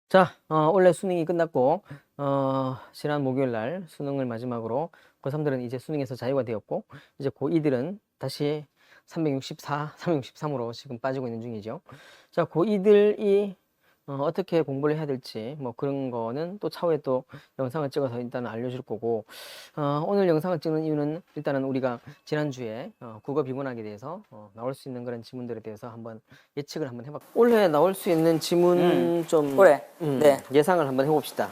자, 원래 수능이 끝났고, 지난 목요일 날 수능을 마지막으로 고3들은 이제 수능에서 자유가 되었고, 이제 고2들은 다시 364, 363으로 지금 빠지고 있는 중이죠. 자, 고2들이 어떻게 공부를 해야 될지, 뭐 그런 거는 또 차후에 또 영상을 찍어서 일단 알려줄 거고, 오늘 영상을 찍는 이유는 일단은 우리가 지난주에 국어 비문학에 대해서 나올 수 있는 그런 지문들에 대해서 한번 예측을 한번 해봤고, 올해 나올 수 있는 지문 좀 올해. 네. 예상을 한번 해봅시다.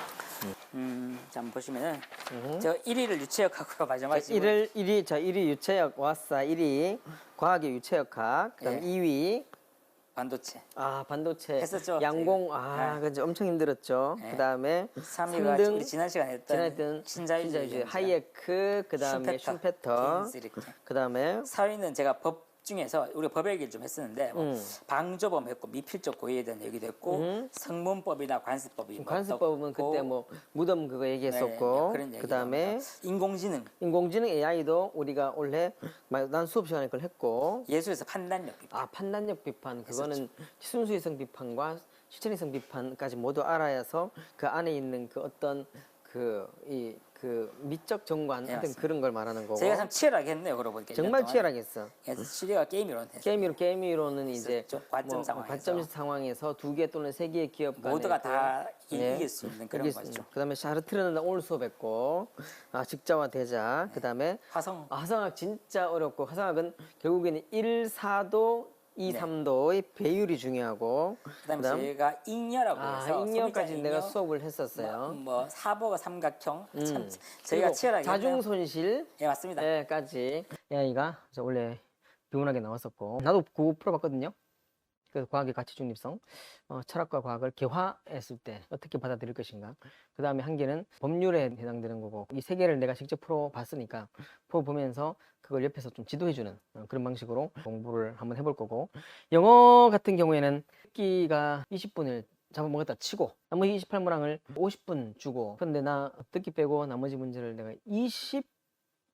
자, 한번 보시면은 음. 제가 1위를 유체역학으로 마지막에 지금 1위 유체역 왔어. 1위 과학의 유체역학. 그다음 예. 2위 반도체. 반도체. 했었죠, 양공. 저희가. 네. 그죠. 엄청 힘들었죠. 예. 그다음에 3위가 3등 우리 지난 시간에 지난 했던 했던 신자유주의 경제. 하이에크. 그다음에 슈페터. 케인스 이렇게. 그다음에 4위는 제가 법 중에서 우리가 법 얘기를 좀 했었는데 뭐 방조범 했고 미필적 고의에 대한 얘기도 했고 성문법이나 관습법이 뭐 관습법은 어떻고, 그때 뭐 무덤 그거 얘기했었고, 그런 얘기도 그다음에 합니다. 인공지능 AI도 우리가 원래 난 수업 시간에 그걸 했고, 예술에서 판단력 비판. 판단력 비판, 그거는 순수이성 비판과 실천이성 비판까지 모두 알아야서 그 안에 있는 그 어떤 그 미적 정관 네, 하여튼 맞습니다. 그런 걸 말하는 거고. 제가 참 치열하게 했네요, 그러고 보니까. 정말 치열하게 했어. 그래서 7위가 게임이론 했어요. 게임으로는 이제 좀 과점 상황에서. 과점 상황에서 2개 또는 3개의 기업 간에 모두가 다 예, 이길 수 있는 그런 거죠. 그다음에 샤르트르는 오늘 수업했고, 직자와 대자. 그다음에 화성. 화성학 진짜 어렵고, 화성학은 결국에는 1, 4도 2, 네. 3도의 배율이 중요하고, 그다음에 그다음 제가 잉여라고 해서 잉여까지 소비자 내가 잉여, 수업을 했었어요. 뭐 사보가 삼각형. 참 그리고 저희가 치열하게 자중 했네요. 손실 예, 맞습니다. 까지 AI가 원래 비문학에 나왔었고, 나도 그거 풀어봤거든요. 그 과학의 가치 중립성, 철학과 과학을 개화했을 때 어떻게 받아들일 것인가. 그 다음에 한 개는 법률에 해당되는 거고, 이 세 개를 내가 직접 풀어봤으니까 풀어보면서 그걸 옆에서 좀 지도해주는 그런 방식으로 공부를 한번 해볼 거고, 영어 같은 경우에는 듣기가 20분을 잡아먹었다 치고 나머지 28문항을 50분 주고, 그런데 나 듣기 빼고 나머지 문제를 내가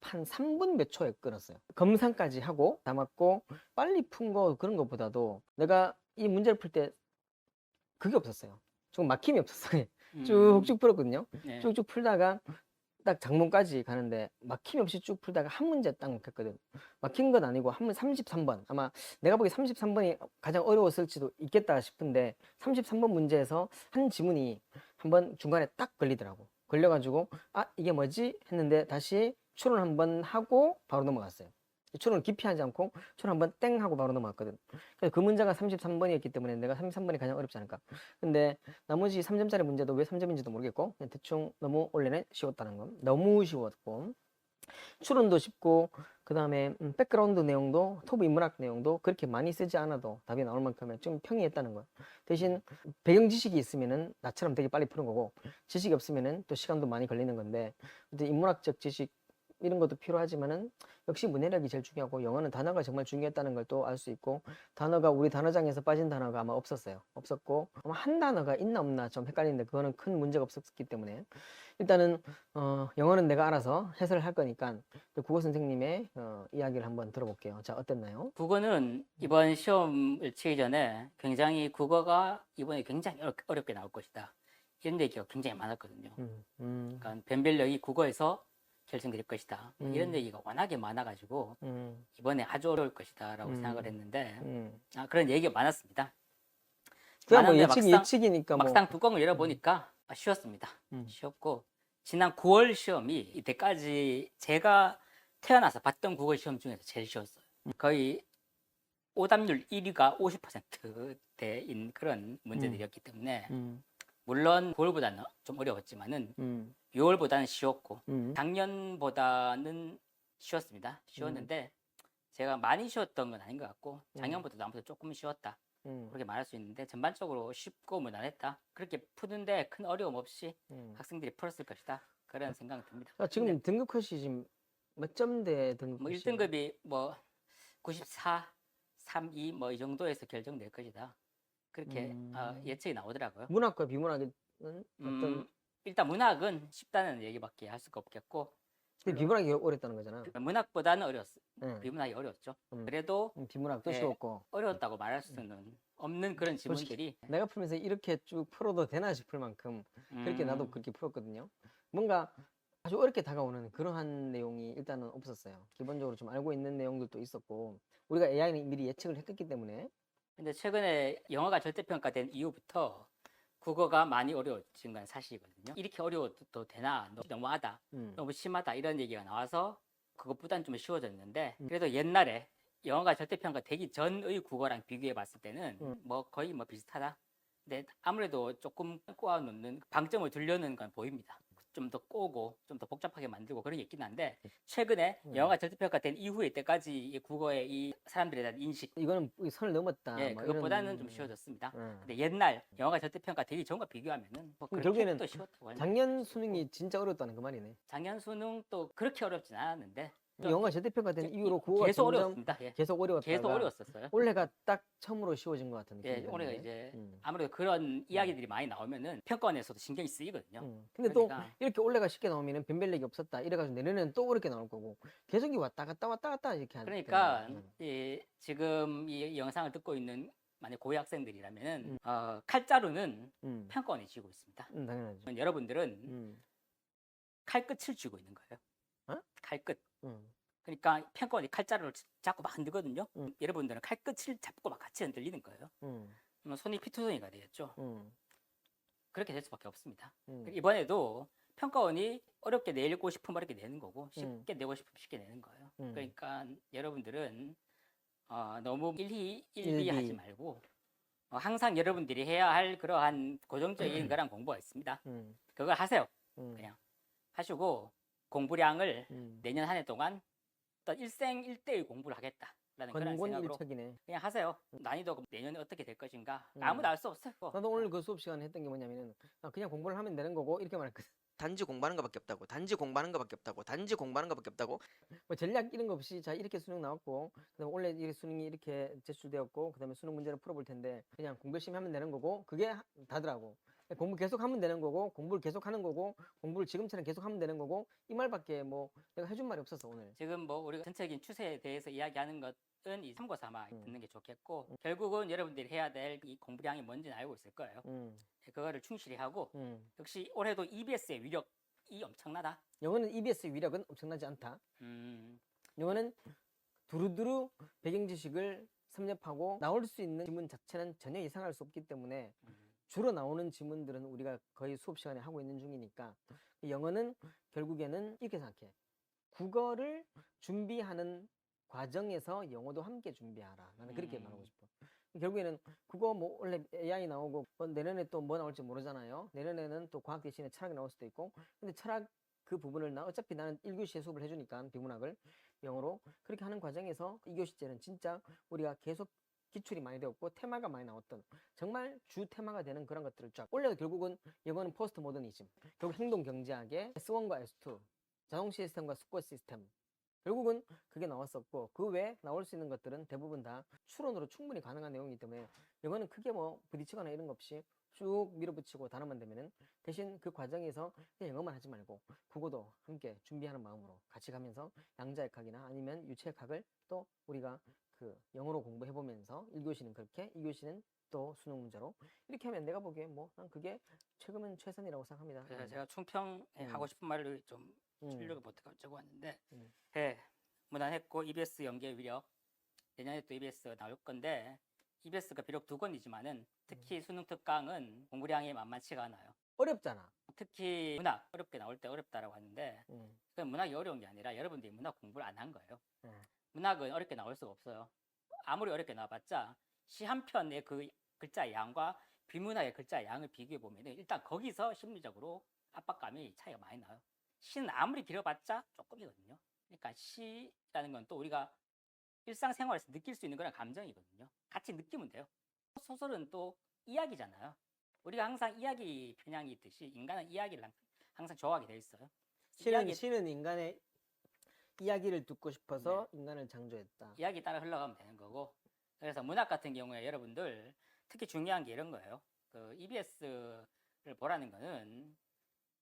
한 3분 몇 초에 끊었어요. 검산까지 하고 다 맞고 빨리 푼 거 그런 것보다도 내가 이 문제를 풀 때 그게 없었어요. 좀 막힘이 없었어요. 쭉쭉 풀었거든요. 네. 쭉쭉 풀다가 딱 장문까지 가는데 막힘이 없이 쭉 풀다가 한 문제 딱 막혔거든. 막힌 건 아니고 한 문 33번. 아마 내가 보기 33번이 가장 어려웠을지도 있겠다 싶은데 33번 문제에서 한 지문이 한번 중간에 딱 걸리더라고. 걸려가지고 이게 뭐지? 했는데 다시 추론 한번 하고 바로 넘어갔어요. 추론을 깊이 하지 않고 추론 한번 땡 하고 바로 넘어갔거든. 그래서 그 문제가 33번이었기 때문에 내가 33번이 가장 어렵지 않을까. 근데 나머지 3점짜리 문제도 왜 3점인지도 모르겠고 그냥 대충 너무 원래는 쉬웠다는 건 너무 쉬웠고, 추론도 쉽고, 그 다음에 백그라운드 내용도 토부 인문학 내용도 그렇게 많이 쓰지 않아도 답이 나올 만큼의 좀 평이했다는 거야. 대신 배경 지식이 있으면은 나처럼 되게 빨리 푸는 거고, 지식이 없으면은 또 시간도 많이 걸리는 건데, 인문학적 지식 이런 것도 필요하지만은 역시 문해력이 제일 중요하고, 영어는 단어가 정말 중요했다는 걸 또 알 수 있고, 단어가 우리 단어장에서 빠진 단어가 아마 없었고, 아마 한 단어가 있나 없나 좀 헷갈리는데 그거는 큰 문제가 없었기 때문에 일단은 영어는 내가 알아서 해설을 할 거니까 국어 선생님의 이야기를 한번 들어볼게요. 자, 어땠나요? 국어는 이번 시험을 치기 전에 굉장히 국어가 이번에 굉장히 어렵게 나올 것이다. 이런 얘기가 굉장히 많았거든요. 그러니까 변별력이 국어에서 결정될 것이다. 이런 얘기가 워낙에 많아가지고 이번에 아주 어려울 것이다 라고 생각을 했는데 그런 얘기가 많았습니다. 그냥 뭐 많았는데 예측이니까 막상 뚜껑을 열어보니까 쉬웠습니다. 쉬웠고, 지난 9월 시험이 이때까지 제가 태어나서 봤던 국어 시험 중에서 제일 쉬웠어요. 거의 오답률 1위가 50%대인 그런 문제들이었기 때문에 물론 9월보다는 좀 어려웠지만은 6월보다는 쉬웠고 작년보다는 쉬웠습니다. 쉬웠는데 제가 많이 쉬웠던 건 아닌 것 같고 작년보다도 아무튼 조금 쉬웠다. 그렇게 말할 수 있는데 전반적으로 쉽고 무난했다. 그렇게 푸는데 큰 어려움 없이 학생들이 풀었을 것이다. 그런 생각이 듭니다. 지금 등급 컷이 지금 몇 점대 등급 뭐 컷이? 1등급이 뭐 94, 32 뭐 이 정도에서 결정될 것이다. 그렇게 예측이 나오더라고요. 문학과 비문학은 어떤? 일단 문학은 쉽다는 얘기밖에 할 수가 없겠고, 근데 비문학이 어렵다는 거잖아. 문학보다는 어려웠어요. 비문학이 어려웠죠. 그래도 비문학도 쉬웠고. 어려웠다고 말할 수는 없는 그런 솔직히 지문들이 내가 풀면서 이렇게 쭉 풀어도 되나 싶을 만큼 그렇게 나도 음, 그렇게 풀었거든요. 뭔가 아주 어렵게 다가오는 그러한 내용이 일단은 없었어요. 기본적으로 좀 알고 있는 내용들도 있었고 우리가 AI는 미리 예측을 했기 때문에 근데 최근에 영어가 절대평가된 이후부터 국어가 많이 어려워진 건 사실이거든요. 이렇게 어려워도 되나? 너무하다. 음, 너무 심하다. 이런 얘기가 나와서 그것보다는 좀 쉬워졌는데 음. 그래도 옛날에 영어가 절대평가 되기 전의 국어랑 비교해 봤을 때는 뭐 거의 뭐 비슷하다. 근데 아무래도 조금 꼬아놓는 방점을 두려는 건 보입니다. 좀 더 꼬고 좀 더 복잡하게 만들고 그런 게 있긴 한데 최근에 영어가 절대평가된 이후에 때까지 이 국어의 이 사람들에 대한 인식 이거는 이 선을 넘었다. 예, 뭐 그것보다는 좀 이런. 쉬워졌습니다. 음. 근데 옛날 영어가 절대평가 되기 전과 비교하면은 뭐 그럼 그렇게 결국에는 또 쉬웠다고 할 작년 수도 있고. 수능이 진짜 어렵다는 그 말이네. 작년 수능도 그렇게 어렵진 않았는데 영어가 절대평가된 이후로 국어가 계속 점점 어려웠습니다. 예. 계속 계속 어려웠다가 어려웠었어요. 올해가 딱 처음으로 쉬워진 것 같은 예, 느낌이 올해가 드는데. 이제 아무래도 그런 이야기들이 많이 나오면은 평가원에서도 신경이 쓰이거든요. 근데 또 그러니까 이렇게 올해가 쉽게 나오면은 변별력이 없었다. 이래가지고 내년에는 또 어렵게 나올 거고 계속 이 왔다 갔다 왔다 갔다 이렇게 하기 그러니까 때문에. 이 지금 이 영상을 듣고 있는 만약 고위 학생들이라면은 칼자루는 음, 평가원이 쥐고 있습니다. 당연하죠. 여러분들은 음, 칼끝을 쥐고 있는 거예요. 어? 칼끝. 음, 그러니까 평가원이 칼자루를 잡고 막 흔들거든요. 음. 여러분들은 칼끝을 잡고 막 같이 흔들리는 거예요. 음, 그러면 손이 피투성이가 되겠죠. 음, 그렇게 될 수밖에 없습니다. 음, 이번에도 평가원이 어렵게 내고 싶으면 어렵게 내는 거고 쉽게 내고 싶으면 쉽게 내는 거예요. 그러니까 여러분들은 너무 일희일비하지 일비. 말고 항상 여러분들이 해야 할 그러한 고정적인 그런 공부가 있습니다. 음, 그걸 하세요. 음, 그냥 하시고 공부량을 음. 내년 한 해 동안 어떤 일생일대의 공부를 하겠다라는 그런 생각으로 권곤일척이네. 그냥 하세요. 난이도가 내년에 어떻게 될 것인가 음. 아무도 알 수 없어요. 나도 오늘 그 수업 시간에 했던 게 뭐냐면은 그냥 공부를 하면 되는 거고 이렇게 말했거든. 단지 공부하는 것밖에 없다고. 단지 공부하는 것밖에 없다고. 단지 공부하는 것밖에 없다고. 뭐 전략 이런 거 없이 자 이렇게 수능 나왔고 그다음에 원래 이 수능이 이렇게 제출되었고 그다음에 수능 문제를 풀어볼 텐데 그냥 공부 열심히 하면 되는 거고 그게 다더라고. 공부 계속 하면 되는 거고 공부를 계속 하는 거고 공부를 지금처럼 계속 하면 되는 거고 이 말밖에 뭐 내가 해준 말이 없었어 오늘. 지금 뭐 우리가 전체적인 추세에 대해서 이야기하는 것은 이 참고 삼아 듣는 게 좋겠고 결국은 여러분들이 해야 될 이 공부량이 뭔지는 알고 있을 거예요. 그거를 충실히 하고 역시 올해도 EBS의 위력이 엄청나다. 영어는 EBS 위력은 엄청나지 않다. 음, 영어는 두루두루 배경 지식을 섭렵하고 나올 수 있는 지문 자체는 전혀 예상할 수 없기 때문에 주로 나오는 지문들은 우리가 거의 수업 시간에 하고 있는 중이니까 영어는 결국에는 이렇게 생각해. 국어를 준비하는 과정에서 영어도 함께 준비하라. 나는 그렇게 말하고 싶어. 결국에는 국어 뭐 원래 AI 나오고 내년에 또 뭐 나올지 모르잖아요. 내년에는 또 과학 대신에 철학이 나올 수도 있고. 근데 철학 그 부분을 어차피 나는 1교시에 수업을 해주니까 비문학을 영어로 그렇게 하는 과정에서 2교시 때는 진짜 우리가 계속 기출이 많이 되었고 테마가 많이 나왔던 정말 주 테마가 되는 그런 것들을 쫙 원래 결국은 영어는 포스트 모더니즘 결국 행동 경제학의 S1과 S2 자동 시스템과 숙고 시스템 결국은 그게 나왔었고 그 외에 나올 수 있는 것들은 대부분 다 추론으로 충분히 가능한 내용이기 때문에 영어는 크게 뭐 부딪히거나 이런 거 없이 쭉 밀어붙이고 단어만 되면은 대신 그 과정에서 그냥 영어만 하지 말고 국어도 함께 준비하는 마음으로 같이 가면서 양자역학이나 아니면 유체역학을 또 우리가 그 영어로 공부해보면서 1교시는 그렇게 2교시는 또 수능 문제로 이렇게 하면 내가 보기에 뭐 난 그게 최근은 최선이라고 생각합니다. 그래서 제가 충평하고 싶은 말을 좀 출력을 못하고 적어왔는데 예, 무난했고 EBS 연계 위력 내년에 또 EBS 나올 건데 EBS가 비록 2권이지만은 특히 수능 특강은 공부량이 만만치가 않아요. 어렵잖아. 특히 문학 어렵게 나올 때 어렵다라고 하는데 그 문학이 어려운 게 아니라 여러분들이 문학 공부를 안 한 거예요. 문학은 어렵게 나올 수가 없어요. 아무리 어렵게 나와봤자 시 한 편의 그 글자의 양과 비문학의 글자의 양을 비교해 보면 일단 거기서 심리적으로 압박감이 차이가 많이 나요. 시는 아무리 길어봤자 조금이거든요. 그러니까 시라는 건 또 우리가 일상생활에서 느낄 수 있는 그런 감정이거든요. 같이 느끼면 돼요. 소설은 또 이야기잖아요. 우리가 항상 이야기 편향이 있듯이 인간은 이야기를 항상 좋아하게 돼 있어요. 시는 인간의 이야기를 듣고 싶어서 인간을 창조했다. 이야기 따라 흘러가면 되는 거고 그래서 문학 같은 경우에 여러분들 특히 중요한 게 이런 거예요. 그 EBS를 보라는 거는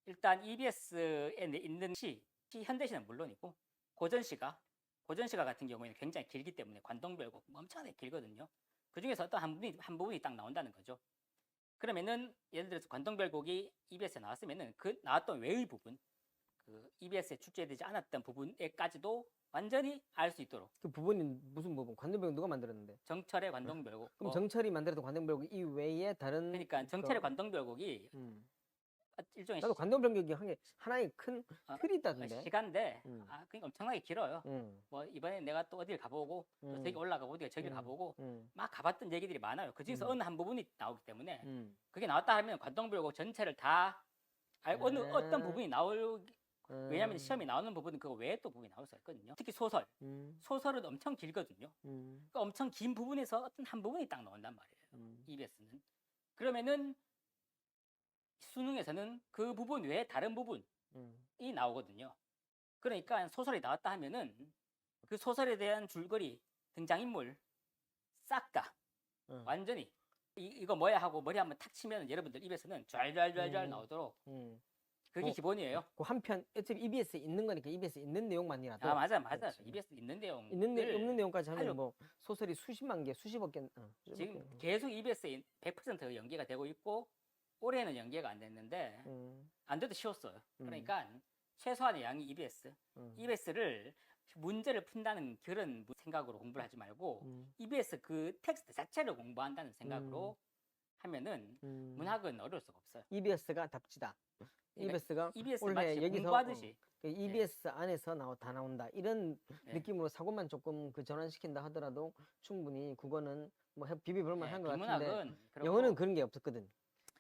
일단 EBS에 있는 시 현대시는 물론이고 고전시가 같은 경우에는 굉장히 길기 때문에 관동별곡 엄청나게 길거든요. 그 중에서 어떤 한 부분이 딱 나온다는 거죠. 그러면은 예를 들어서 관동별곡이 EBS에 나왔으면은 그 나왔던 외의 부분, 그 EBS에 출제되지 않았던 부분에까지도 완전히 알 수 있도록 그 부분이 무슨 부분? 관동별곡 누가 만들었는데? 정철의 관동별곡. 그럼 정철이 만들었던 관동별곡 이외에 다른 그러니까 정철의 관동별곡이 일종의 나도 관동별곡이 한 게 하나의 큰 틀이 있다던데. 시간인데 음. 그러니까 엄청나게 길어요. 음. 뭐 이번에 내가 또 어디를 가보고 또 저기 올라가고 어디가 저기를 가보고 음. 막 가봤던 얘기들이 많아요. 그 중에서 어느 한 부분이 나오기 때문에 음. 그게 나왔다 하면 관동별곡 전체를 다 알고 어떤 부분이 나올 왜냐하면 시험에 나오는 부분은 그거 외에 또 부분이 나올 수 있거든요. 특히 소설. 소설은 엄청 길거든요. 그러니까 엄청 긴 부분에서 어떤 한 부분이 딱 나온단 말이에요. EBS는. 그러면은 수능에서는 그 부분 외에 다른 부분이 나오거든요. 그러니까 소설이 나왔다 하면은 그 소설에 대한 줄거리, 등장인물 싹 다 완전히 이거 뭐야 하고 머리 한번 탁 치면 여러분들 입에서는 좔좔좔 나오도록 그게 기본이에요. 그 한편 어차피 EBS에 있는 거니까 EBS에 있는 내용만이라도. 아 맞아. 그렇지. EBS 있는 내용 없는 내용까지 하면 아주 뭐 소설이 수십만 개, 수십억 개. 지금 계속 EBS에 100% 연계가 되고 있고 올해는 연계가 안 됐는데 안 돼도 쉬웠어요. 그러니까 최소한의 양이 EBS. EBS를 문제를 푼다는 그런 생각으로 공부를 하지 말고 EBS 그 텍스트 자체를 공부한다는 생각으로 하면은 문학은 어려울 수가 없어요. EBS가 답지다. EBS가 EBS 올해 마치 여기서 공부하듯이 EBS 안에서 다 나온다. 이런 네. 느낌으로 사고만 조금 그 전환시킨다 하더라도 충분히 국어는 뭐 비비볼만 한 것 같은데 비문학은 영어는 그런 게 없었거든.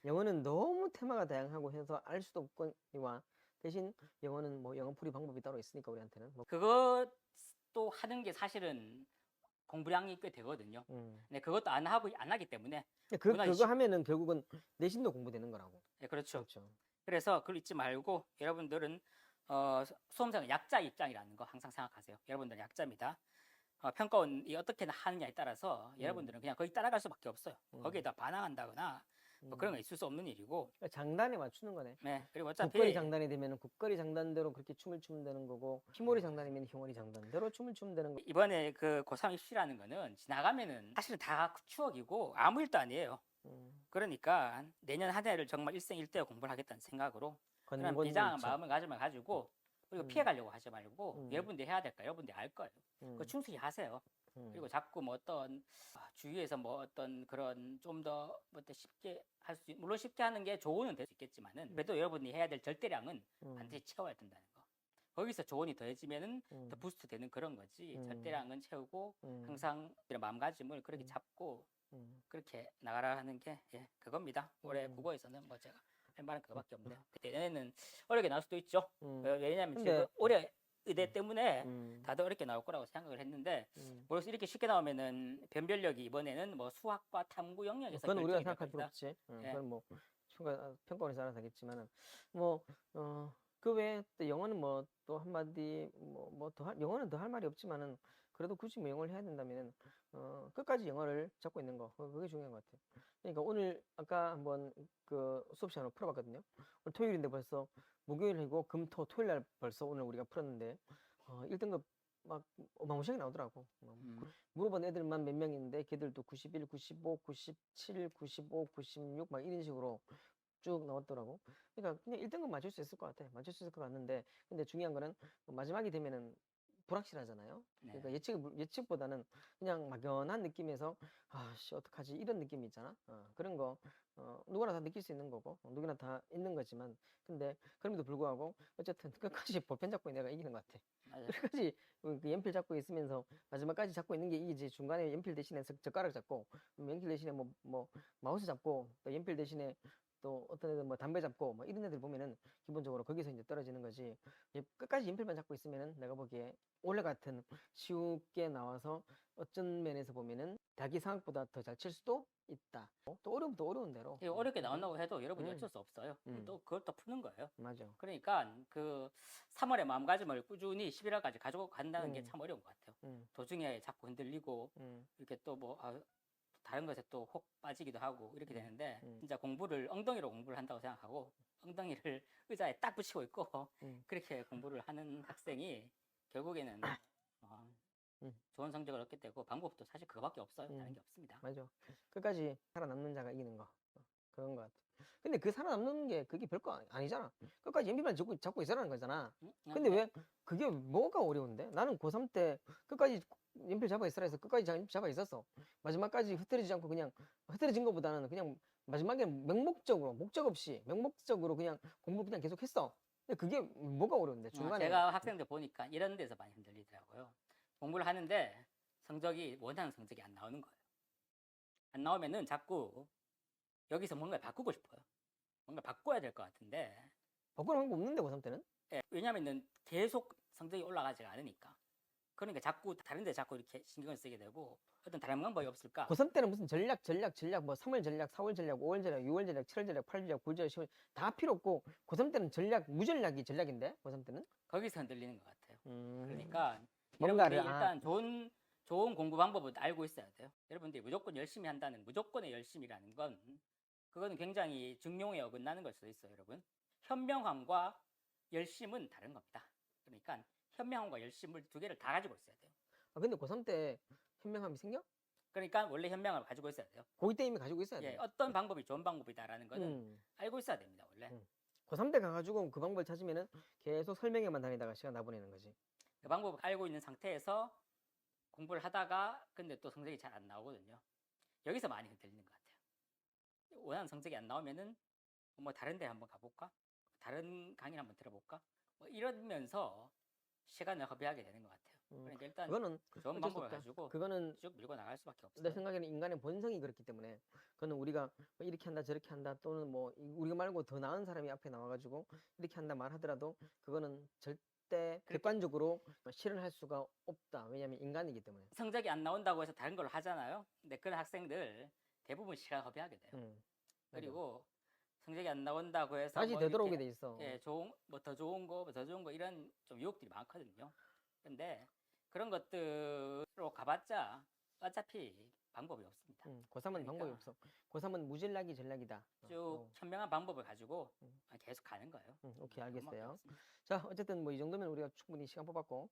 영어는 너무 테마가 다양하고 해서 알 수도 없거니와 대신 영어는 뭐 영어 풀이 방법이 따로 있으니까 우리한테는 뭐. 그것도 하는 게 사실은 공부량이 꽤 되거든요. 근데 그것도 안 하기 때문에 그거 하면은 결국은 내신도 공부되는 거라고. 네, 그렇죠. 그렇죠. 그래서 그걸 잊지 말고 여러분들은 수험생은 약자 입장이라는 거 항상 생각하세요. 여러분들은 약자입니다. 평가원이 어떻게 하느냐에 따라서 여러분들은 그냥 거기 따라갈 수밖에 없어요. 거기에다 반항한다거나 뭐 그런 거 있을 수 없는 일이고. 그러니까 장단에 맞추는 거네. 네, 그리고 어차피 국거리 장단이 되면 국거리 장단대로 그렇게 춤을 추면 되는 거고 휘몰이 장단이면 휘몰이 장단대로 춤을 추면 되는 거. 이번에 그 고3 입시라는 거는 지나가면은 사실은 다 추억이고 아무 일도 아니에요. 그러니까 내년 한 해를 정말 일생일대 공부를 하겠다는 생각으로 그런 비장한 마음을 가지고 그리고 피해가려고 하지 말고 여러분들이 해야 될까 여러분들이 알 거예요. 그거 충실히 하세요. 그리고 자꾸 뭐 어떤 주위에서 뭐 어떤 그런 좀 더 뭐 쉽게 할 수 물론 쉽게 하는 게 조언은 될 수 있겠지만은 그래도 여러분이 해야 될 절대량은 반드시 채워야 된다는 거. 거기서 조언이 더해지면은 더 부스트 되는 그런 거지. 절대량은 채우고 항상 이런 마음가짐을 그렇게 잡고 그렇게 나가라는 게 그겁니다. 올해 국어에서는 뭐 제가 할 말은 그거밖에 없네요. 내년에는 어렵게 나올 수도 있죠. 왜냐하면 지금 올해 의대 때문에 다들 어렵게 나올 거라고 생각을 했는데 모르겠어 이렇게 쉽게 나오면은 변별력이 이번에는 뭐 수학과 탐구 영역에서 그건 우리가 결정이 될 생각할 필요 겁니다. 없지. 그건 뭐 평가원에서 알아서 하겠지만은 그 외에 또 영어는 뭐 또 한마디 뭐 더 영어는 더 할 말이 없지만은 그래도 굳이 뭐 영어를 해야 된다면은 끝까지 영어를 잡고 있는 거 그게 중요한 것 같아요. 그러니까 오늘 아까 한번 그 수업 시간을 풀어봤거든요. 오늘 토요일인데 벌써 목요일이고 금토 토요일 날 벌써 오늘 우리가 풀었는데 1등급 막 어마무시하게 나오더라고. 물어본 애들만 몇 명 있는데 걔들도 91, 95, 97, 95, 96 막 이런 식으로 쭉 나왔더라고. 그러니까 그냥 1등급 맞출 수 있을 것 같아. 맞출 수 있을 것 같는데 근데 중요한 거는 마지막이 되면은 불확실하잖아요. 그러니까 예측보다는 그냥 막연한 느낌에서 아씨 어떡하지 이런 느낌이 있잖아. 그런 거 누구나 다 느낄 수 있는 거고 누구나 다 있는 거지만 근데 그럼에도 불구하고 어쨌든 끝까지 볼펜 잡고 내가 이기는 것 같아. 끝까지 그 연필 잡고 있으면서 마지막까지 잡고 있는 게 이기지. 중간에 연필 대신에 젓가락 잡고 연필 대신에 뭐 마우스 잡고 또 연필 대신에 또 어떤 애들 뭐 담배 잡고 뭐 이런 애들 보면은 기본적으로 거기서 이제 떨어지는 거지. 끝까지 연필만 잡고 있으면은 내가 보기에 올해 같은 쉽게 나와서 어쩐 면에서 보면은 자기 생각보다 더 잘 칠 수도 있다. 또 어려우면 또 어려운 대로. 어렵게 나온다고 해도 여러분이 어쩔 수 없어요. 또 그걸 또 푸는 거예요. 맞아. 그러니까 그 3월의 마음가짐을 꾸준히 11월까지 가지고 간다는 게 참 어려운 것 같아요. 도중에 자꾸 흔들리고 이렇게 또 뭐 다른 것에 또 혹 빠지기도 하고 이렇게 되는데 진짜 엉덩이로 공부를 한다고 생각하고 엉덩이를 의자에 딱 붙이고 있고 그렇게 공부를 하는 학생이 결국에는 좋은 성적을 얻게 되고 방법도 사실 그거밖에 없어요. 다른 게 없습니다. 맞아. 끝까지 살아남는 자가 이기는 거. 그런 것 같아. 근데 그 살아남는 게 그게 별거 아니잖아. 끝까지 연필만 잡고 있으라는 거잖아. 근데 왜 그게 뭐가 어려운데? 나는 고3 때 끝까지 연필 잡아 있으라 해서 끝까지 잡아 있었어. 마지막까지 흐트러지지 않고 그냥 흐트러진 것보다는 그냥 마지막에 맹목적으로 목적 없이 맹목적으로 그냥 공부 그냥 계속 했어. 근데 그게 뭐가 어려운데 중간에 제가 학생들 보니까 이런 데서 많이 흔들리더라고요. 공부를 하는데 성적이 원하는 성적이 안 나오는 거예요. 안 나오면은 자꾸 여기서 뭔가 바꾸고 싶어요. 뭔가 바꿔야 될 것 같은데 바꾸는 방법 없는데 고3 때는? 왜냐하면은 계속 성적이 올라가지가 않으니까. 그러니까 자꾸 다른 데 자꾸 이렇게 신경을 쓰게 되고 어떤 다른 방법이 없을까? 고3 때는 무슨 전략 뭐 3월 전략, 4월 전략, 5월 전략, 6월 전략, 7월 전략, 8월 전략, 9월 전략, 10월 다 필요 없고 고3 때는 전략, 무전략이 전략인데 고3 때는? 거기서 흔들리는 것 같아요. 음, 그러니까 뭔가를 여러분들이 일단 좋은 공부 방법을 알고 있어야 돼요. 여러분들이 무조건 열심히 한다는 무조건의 열심이라는 건 그거는 굉장히 중용에 어긋나는 걸 수도 있어요, 여러분. 현명함과 열심은 다른 겁니다. 그러니까 현명함과 열심을 두 개를 다 가지고 있어야 돼요. 근데 고3 때 현명함이 생겨? 그러니까 원래 현명함을 가지고 있어야 돼요. 고2 때 이미 가지고 있어야 예, 돼. 어떤 방법이 좋은 방법이다라는 거는 음, 알고 있어야 됩니다, 원래. 고3 때 가가지고 그 방법을 찾으면은 계속 설명회만 다니다가 시간 다 보내는 거지. 그 방법을 알고 있는 상태에서 공부를 하다가 근데 또 성적이 잘 안 나오거든요. 여기서 많이 흔들리는 것 같아요. 원하는 성적이 안 나오면은 뭐 다른 데 한번 가볼까? 다른 강의를 한번 들어볼까? 뭐 이러면서 시간을 허비하게 되는 것 같아요. 그러니까 일단 그거는 좋은 어쩔 수 방법을 없다. 가지고 그거는 쭉 밀고 나갈 수밖에 내 없어요. 생각에는 인간의 본성이 그렇기 때문에 그거는 우리가 뭐 이렇게 한다 저렇게 한다 또는 뭐 우리가 말고 더 나은 사람이 앞에 나와가지고 이렇게 한다 말하더라도 그거는 절대 객관적으로 실현할 수가 없다. 왜냐하면 인간이기 때문에. 성적이 안 나온다고 해서 다른 걸 하잖아요. 근데 그런 학생들 대부분 시간 허비하게 돼요. 맞아. 그리고 성적이 안 나온다고 해서 다시 뭐 되돌아오게 이렇게 돼 있어. 예, 뭐 더 좋은 거, 뭐 더 좋은 거 이런 좀 유혹들이 많거든요. 근데 그런 것들로 가봤자 어차피 방법이 없습니다. 고3은 방법이 그러니까 없어. 고3은 무전략이 전략이다. 쭉 현명한 방법을 가지고 계속 가는 거예요. 오케이 그런 방법이 알겠어요. 없습니다. 자 어쨌든 뭐 이 정도면 우리가 충분히 시간 뽑았고